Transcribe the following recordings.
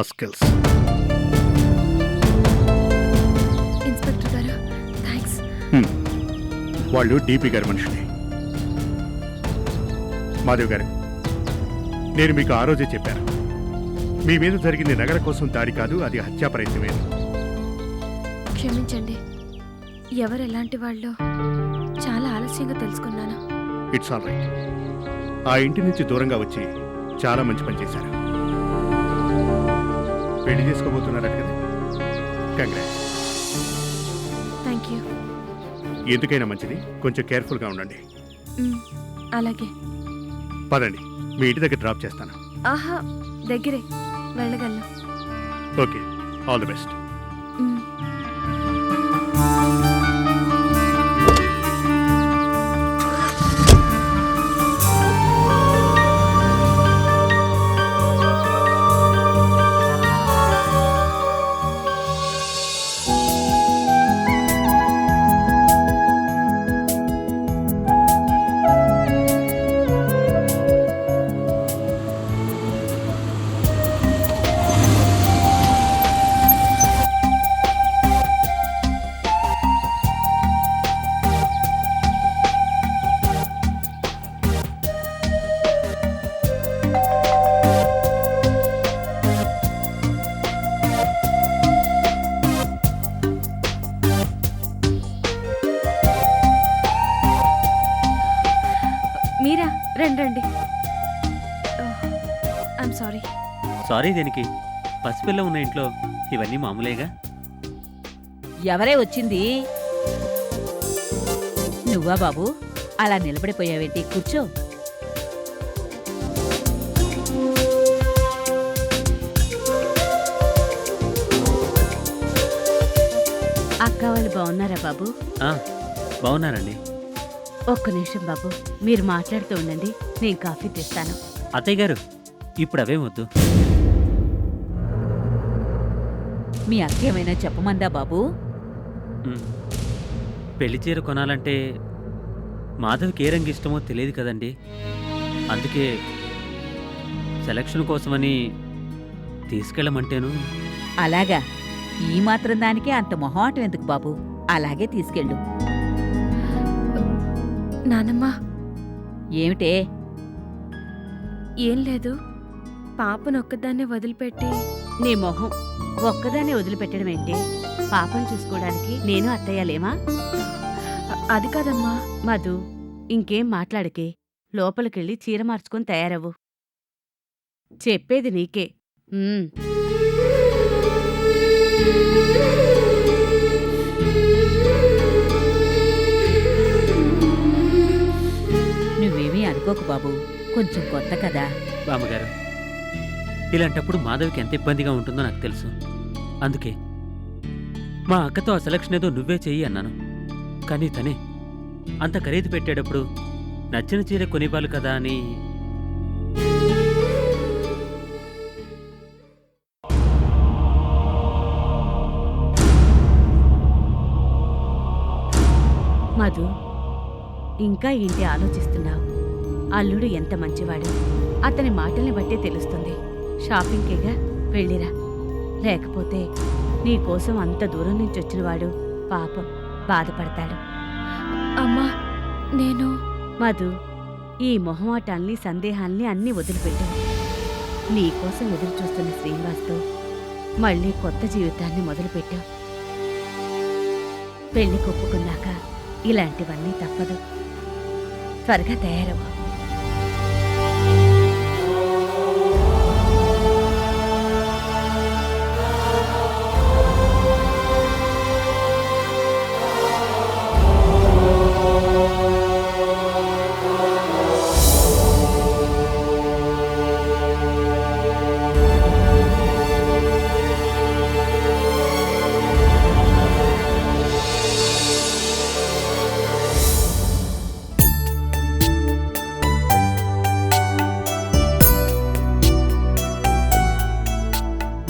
Rascals. Inspector గారు thanks. వాళ్ళు DP గారి మనుషులే. మాధవ్ గారు, నేను మీకు ఆ రోజే చెప్పాను, మీ మీద జరిగింది నగర కోసం దాడి కాదు, అది హత్యా ప్రయత్నమే. క్షమించండి, ఎవరు ఎలాంటి వాళ్ళో చాలా ఆలస్యంగా తెలుసుకున్నాను. It's all right. ఆ ఇంటి నుంచి దూరంగా వచ్చి చాలా మంచి పని చేశారు. పెళ్లి చేసుకోబోతున్నారట కదా, కంగ్రాట్స్. Thank you. ఎందుకైనా మంచిది, కొంచెం కేర్ఫుల్గా ఉండండి. అలాగే. పదండి, మీ ఇంటి దగ్గర డ్రాప్ చేస్తాను. ఆహా, దగ్గరే, వెళ్ళగలను. Okay, all the best. మీరా? రండి. I'm sorry. సారీ దేనికి? పసిపిల్ల ఉన్న ఇంట్లో ఇవన్నీ మామూలేగా. ఎవరే వచ్చింది? నువ్వా బాబు? అలా నిలబడిపోయావేంటి? కూర్చో. అక్క వాళ్ళు బాగున్నారా బాబు? బాగున్నారండి. ఒక్క నిమిషం బాబు, మీరు మాట్లాడుతూ ఉండండి, నేను కాఫీ తెస్తాను. అత్తయ్య గారు, ఇప్పుడు అవేం వద్దు. మీ అక్క ఏమైనా చెప్పమందా బాబు? పెళ్లి చీర కొనాలంటే మాధవ్కి ఏ రంగు ఇష్టమో తెలియదు కదండి. అందుకే సెలక్షన్ కోసమని తీసుకెళ్ళమంటేను. అలాగా? ఈ మాత్రం దానికే అంత మొహమాటం ఎందుకు బాబు? అలాగే తీసుకెళ్ళు. నానమ్మ. ఏమిటే? ఏం లేదు, పాపను ఒక్కదాన్నే వదిలిపెట్టి. నీ మొహం, ఒక్కదానే వదిలిపెట్టడం ఏంటి? పాపం చూసుకోవడానికి నేను అత్తయ్య లేమా? అది కాదమ్మా. మధు, ఇంకేం మాట్లాడకే, లోపలికెళ్ళి చీర మార్చుకొని తయారవ్వు. చెప్పేది నీకే. నువ్వేమీ అనుకోకు బాబు, కొంచెం కొత్త కదా. బామ్మగారు, ఇలాంటప్పుడు మాధవికి ఎంత ఇబ్బందిగా ఉంటుందో నాకు తెలుసు. అందుకే మా అక్కతో ఆ సెలక్షన్ ఏదో నువ్వే చెయ్యి అన్నాను. కానీ తనే అంత ఖరీదు పెట్టేటప్పుడు నచ్చిన చీర కొనివ్వాలి కదా అని. మధు, ఇంకా ఏంటి ఆలోచిస్తున్నావు? అల్లుడు ఎంత మంచివాడు, అతని మాటల్ని బట్టే తెలుస్తుంది. షాపింగ్కేగా, వెళ్ళిరా. లేకపోతే నీకోసం అంత దూరం నుంచి వచ్చినవాడు పాపం బాధపడతాడు. అమ్మా, నేను. మధు, ఈ మొహమాటాల్ని సందేహాల్ని అన్నీ వదిలిపెట్టు. నీకోసం ఎదురు చూస్తున్న శ్రీనివాస్తో మళ్ళీ కొత్త జీవితాన్ని మొదలుపెట్టావు. పెళ్లి కొప్పుకున్నాక ఇలాంటివన్నీ తప్పదు. త్వరగా తయారవ్వు.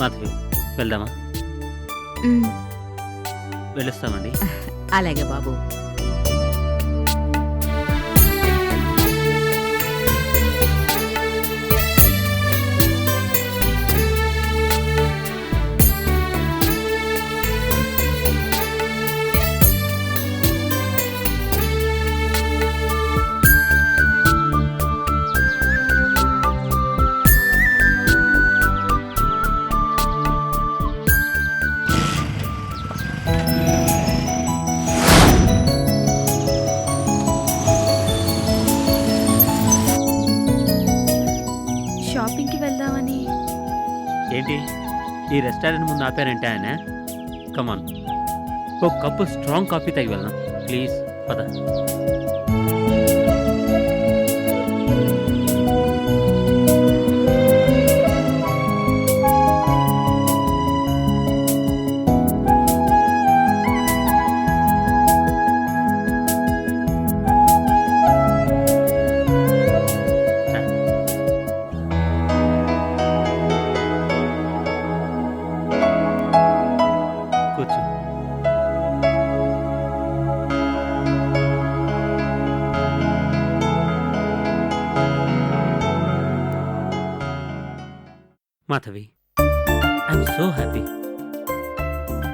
మాధవి, వెళ్దామా? వెళ్ళొస్తామండి. అలాగే బాబు. ఏంటి ఈ రెస్టారెంట్ ముందు ఆపారంటే ఆయన? కమాన్, ఒక కప్పు స్ట్రాంగ్ కాఫీ తాగి వెళ్దాం ప్లీజ్. పద. కూర్చో. Madhavi, I'm so happy.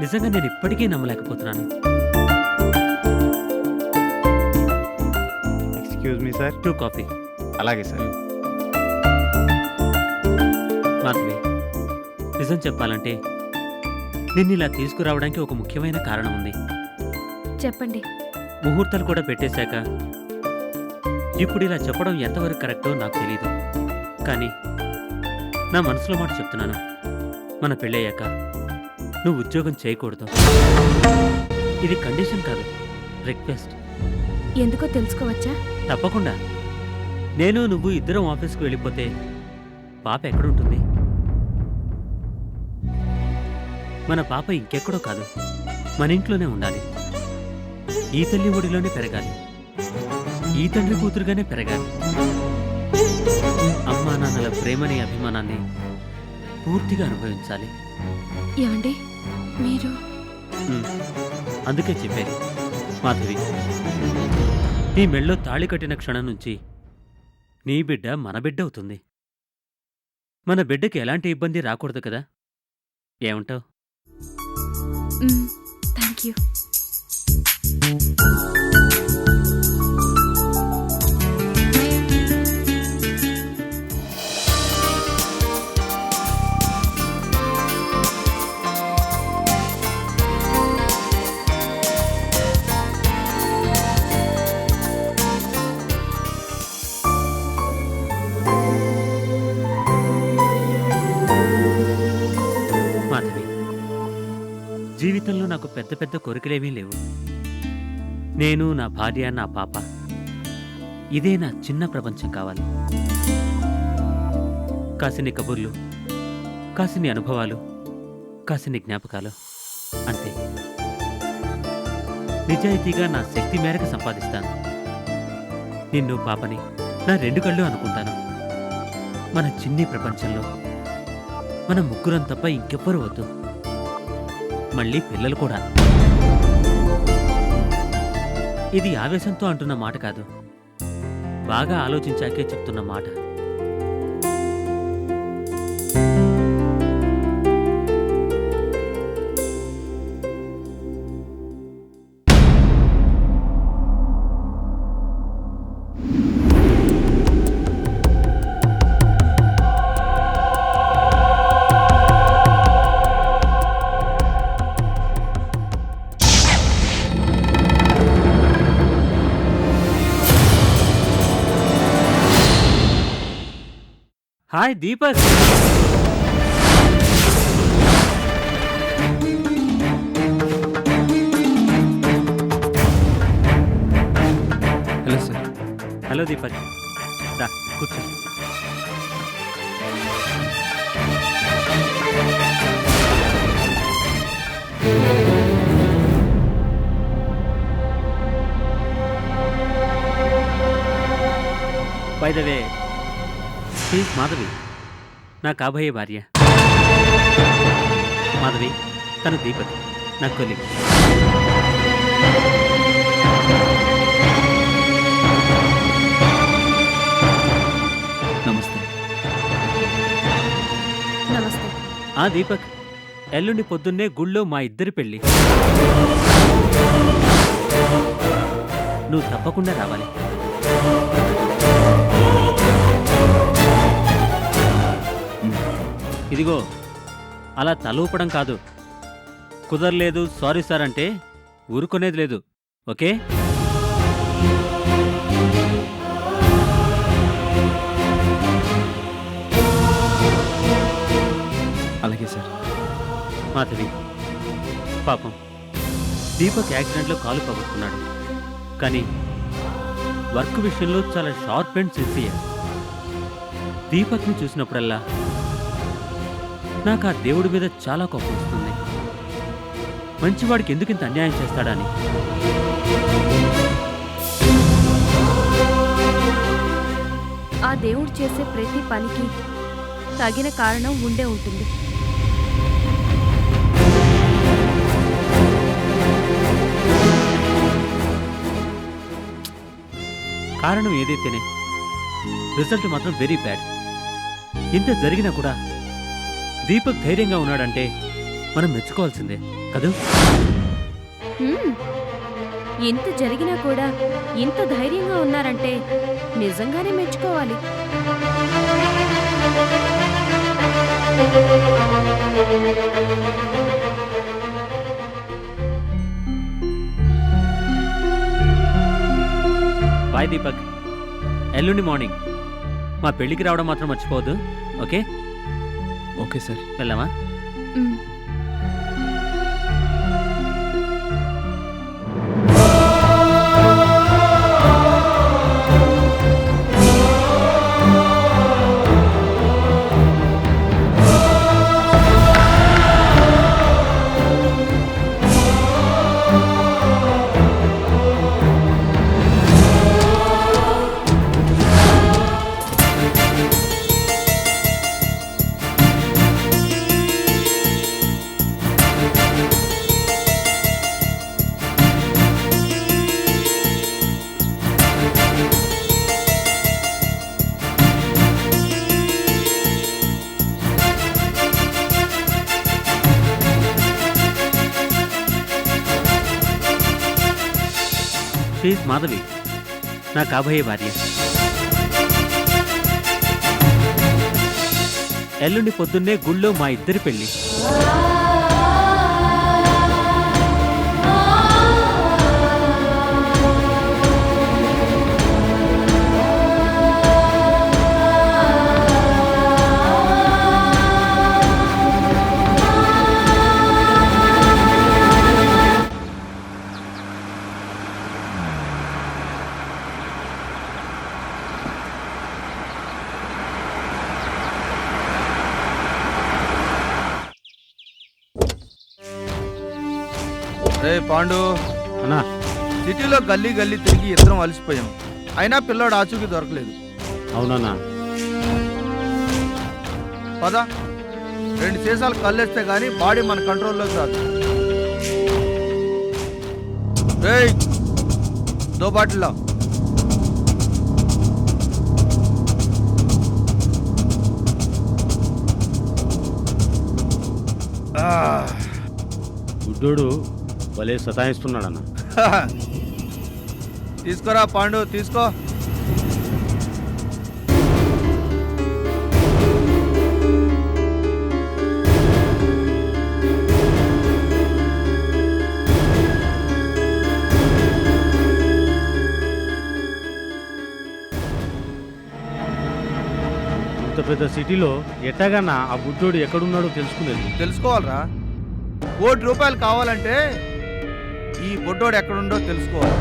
నిజంగా నేను ఇప్పటికీ నమ్మలేకపోతున్నాను. Excuse me sir. 2 కాఫీ. అలాగే సార్. మాధవి, నిజం చెప్పాలంటే నిన్ను ఇలా తీసుకురావడానికి ఒక ముఖ్యమైన కారణం ఉంది. చెప్పండి. ముహూర్తాలు కూడా పెట్టేశాక ఇప్పుడు ఇలా చెప్పడం ఎంతవరకు కరెక్టో నాకు తెలీదు. కానీ నా మనసులో మాట చెప్తున్నాను. మన పెళ్ళయ్యాక నువ్వు ఉద్యోగం చేయకూడదు. ఇది కండిషన్ కాదు, రిక్వెస్ట్. ఎందుకో తెలుసుకోవచ్చా? తప్పకుండా. నేను నువ్వు ఇద్దరం ఆఫీస్కి వెళ్ళిపోతే పాప ఎక్కడుంటుంది? మన పాప ఇంకెక్కడో కాదు, మన ఇంట్లోనే ఉండాలి. ఈ తల్లి ఒడిలోనే పెరగాలి, ఈ తండ్రి కూతురుగానే పెరగాలి. అమ్మా నాన్నల ప్రేమని అభిమానాన్ని పూర్తిగా అనుభవించాలి. ఏమండి మీరు? అందుకే చెప్పేది మాధవి, నీ మెళ్ళో తాళి కట్టిన క్షణం నుంచి నీ బిడ్డ మన బిడ్డ అవుతుంది. మన బిడ్డకి ఎలాంటి ఇబ్బంది రాకూడదు కదా? ఏమంటావు? Thank you. మాధవి, జీవితంలో నాకు పెద్ద పెద్ద కోరికలేమీ లేవు. నేను, నా భార్య, నా పాప, ఇదే నా చిన్న ప్రపంచం కావాలి. కాసిని కబుర్లు, కాసిని అనుభవాలు, కాసిని జ్ఞాపకాలు, అంతే. నిజాయితీగా నా శక్తి మేరకు సంపాదిస్తాను. నిన్ను, పాపని నా 2 కళ్ళు అనుకుంటాను. మన చిన్ని ప్రపంచంలో మన ముగ్గురం తప్ప ఇంకెవ్వరూ వద్దు. మళ్ళీ పిల్లలు కూడా. ఇది ఆవేశంతో అంటున్న మాట కాదు, బాగా ఆలోచించాకే చెప్తున్న మాట. Hi Deepak. Hello sir. Hello Deepak, దా కూర్చో. By the way, please Madhavi, నా కాబోయే భార్య. మాధవి, తను దీపక్, నా కొలీగ్. నమస్తే. నమస్తే. దీపక్, ఎల్లుండి పొద్దున్నే గుళ్ళో మా ఇద్దరి పెళ్ళి. నువ్వు తప్పకుండా రావాలి. ఇదిగో, అలా తలూపడం కాదు. కుదరలేదు, సారీ సార్ అంటే ఊరుకునేది లేదు, ఓకే? పాపం దీపక్ యాక్సిడెంట్లో కాలు పోగొట్టుకున్నాడు. కానీ వర్క్ విషయంలో చాలా షార్ప్ అండ్ సిన్సియర్. దీపక్ని చూసినప్పుడల్లా నాకు ఆ దేవుడి మీద చాలా కోపం వస్తుంది. మంచివాడికి ఎందుకు ఇంత అన్యాయం చేస్తాడని. ఆ దేవుడు చేసే ప్రతి పనికి తగిన కారణం ఉండే ఉంటుంది. కారణం ఏదైతేనే రిజల్ట్ మాత్రం వెరీ బ్యాడ్. ఇంత జరిగినా కూడా దీపక్ ధైర్యంగా ఉన్నాడంటే మనం మెచ్చుకోవాల్సిందే కదూ. హ్మ్. ఇంత జరిగినా కూడా ఇంత ధైర్యంగా ఉన్నారంటే నిజంగానే మెచ్చుకోవాలి. బాయ్ దీపక్. ఎల్లుండి మార్నింగ్ మా పెళ్ళికి రావడం మాత్రం మర్చిపోవద్దు. ఓకే? Okay sir. వెళ్దామా? హ్మ్. షీఈ్ మాధవి, నా కాబోయే భార్య. ఎల్లుండి పొద్దున్నే గుళ్ళో మా ఇద్దరి పెళ్ళి. రే పాండు అన్నా, సిటీలో గల్లీ గల్లీ తిరిగి ఇద్దరం అలసిపోయాం. అయినా పిల్లాడు ఆచూకీ దొరకలేదు. అవునన్నా. పద, 2 సీసాలు కళ్ళేస్తే గానీ బాడీ మన కంట్రోల్లోకి రాదు. రేయ్, 2 బాటిల్ గుడ్డోడు భలే సతాయిస్తున్నాడన్న. తీసుకోరా పాండు, తీసుకో. ఇంత పెద్ద సిటీలో ఎట్టాగన్నా ఆ గుడ్డోడు ఎక్కడున్నాడో తెలుసుకునేది. తెలుసుకోవాలరా. ₹1 కోటి కావాలంటే ఈ బొడ్డోడు ఎక్కడుండో తెలుసుకోవాలి.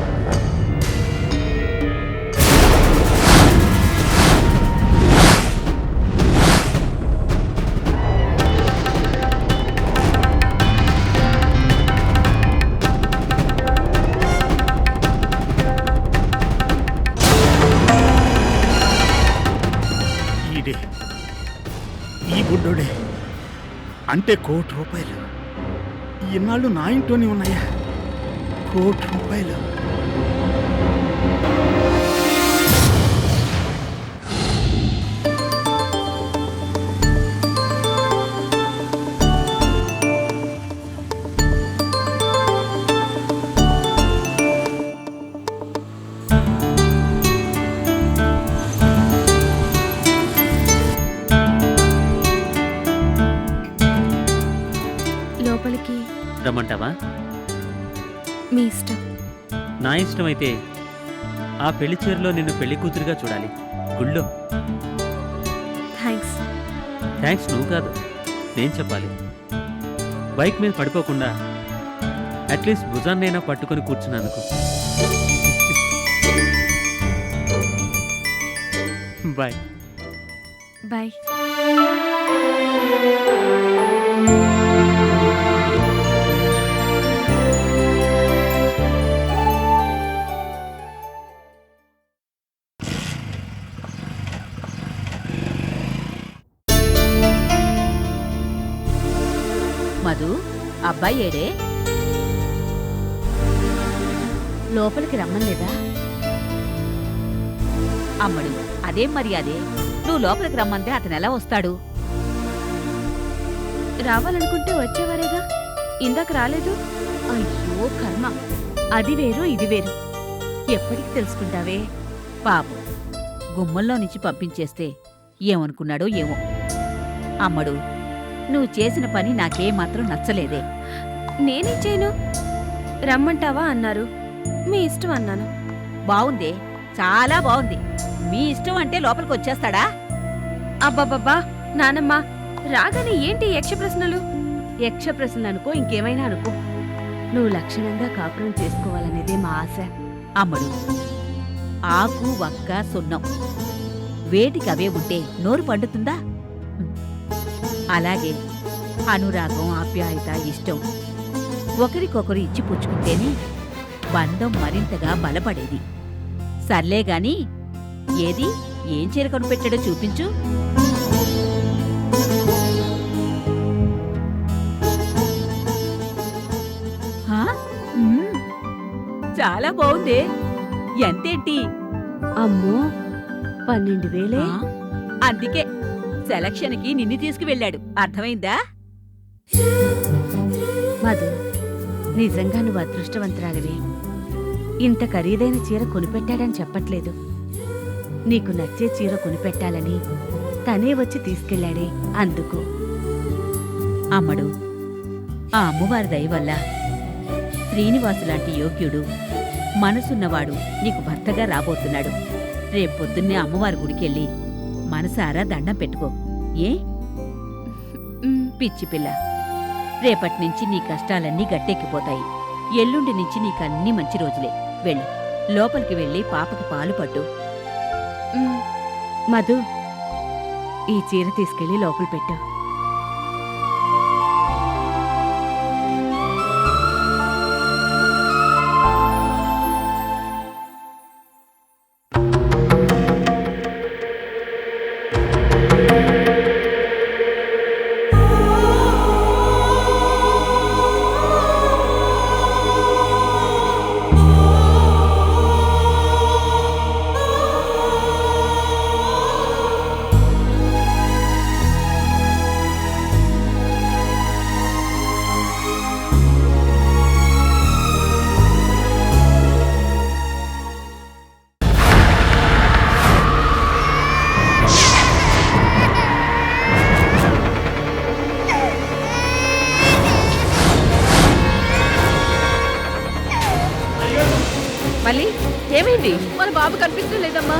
ఈ బుడ్డోడే అంటే ₹1 కోటి. ఇన్నాళ్ళు నా ఇంట్లోనే ఉన్నాయా ₹1 కోటి? లోపలికి రమ్మంటావా? మీ ఇష్టం. నా ఇష్టమైతే ఆ పెళ్లి చీరలో నిన్ను పెళ్లి కూతురుగా చూడాలి గుళ్ళో. థ్యాంక్స్. థ్యాంక్స్ నువ్వు కాదు, నేను చెప్పాలి. బైక్ మీద పడిపోకుండా అట్లీస్ట్ భుజాన్నైనా పట్టుకొని కూర్చున్నందుకు. బాయ్. బాయ్. మధు, అబ్బాయి ఏడే? లోపలికి రమ్మలేదా? అమ్మడు, అదేం మర్యాదే? నువ్వు లోపలికి రమ్మంటే అతను ఎలా వస్తాడు? రావాలనుకుంటే వచ్చేవారేగా, ఇందాక రాలేదు. అయ్యో కర్మ, అది వేరు ఇది వేరు. ఎప్పటికి తెలుసుకుంటావే? పాపం, గుమ్మల్లో నుంచి పంపించేస్తే ఏమనుకున్నాడో ఏమో. అమ్మడు, నువ్వు చేసిన పని నాకేమాత్రం నచ్చలేదే. నేనేం చేయను? రమ్మంటావా అన్నారు, మీ ఇష్టం అన్నాను. బావుందే, చాలా బావుంది. మీ ఇష్టం అంటే లోపలికి వచ్చేస్తాడా? అబ్బబ్బబ్బా నానమ్మ, రాగానే ఏంటి యక్ష ప్రశ్నలు? యక్ష ప్రశ్నలు అనుకో, ఇంకేమైనా అనుకో. నువ్వు లక్షణంగా కాపురం చేసుకోవాలనేదే మా ఆశ. అమ్మడు, ఆకు వక్క సున్నం వేటికి అవే ఉంటే నోరు పండుతుందా? అలాగే అనురాగం, ఆప్యాయత, ఇష్టం ఒకరికొకరు ఇచ్చి పుచ్చుకుంటేనే బంధం మరింతగా బలపడేది. సర్లేగాని, ఏది ఏం చీర కొనిపెట్టాడో చూపించు. హా? చాలా బాగుందే. ఎంతేంటి? అమ్మో, 12,000. ఆ? అందుకే సెలక్షన్కి నిన్ను తీసుకువెళ్ళాడు. అర్థమైందా? మధు, నిజంగా నువ్వు అదృష్టవంతురాలివే. ఇంత ఖరీదైన చీర కొనిపెట్టాడని చెప్పట్లేదు, నీకు నచ్చే చీర కొనిపెట్టాలని తనే వచ్చి తీసుకెళ్లాడే, అందుకు. అమ్మడు, ఆ అమ్మవారి దయ వల్ల శ్రీనివాసులాంటి యోగ్యుడు, మనసున్నవాడు నీకు భర్తగా రాబోతున్నాడు. రేపొద్దున్నే అమ్మవారి గుడికెళ్ళి మనసారా దండం పెట్టుకో. ఏ పిచ్చి పిల్ల, రేపట్నుంచి నీ కష్టాలన్నీ గట్టెక్కిపోతాయి. ఎల్లుండి నుంచి నీకన్నీ మంచి రోజులే. వెళ్ళు, లోపలికి వెళ్ళి పాపకి పాలు పట్టు. మధు, ఈ చీర తీసుకెళ్లి లోపల పెట్టు. మళ్ళీ ఏమైంది? మన బాబు కనిపించడం లేదమ్మా.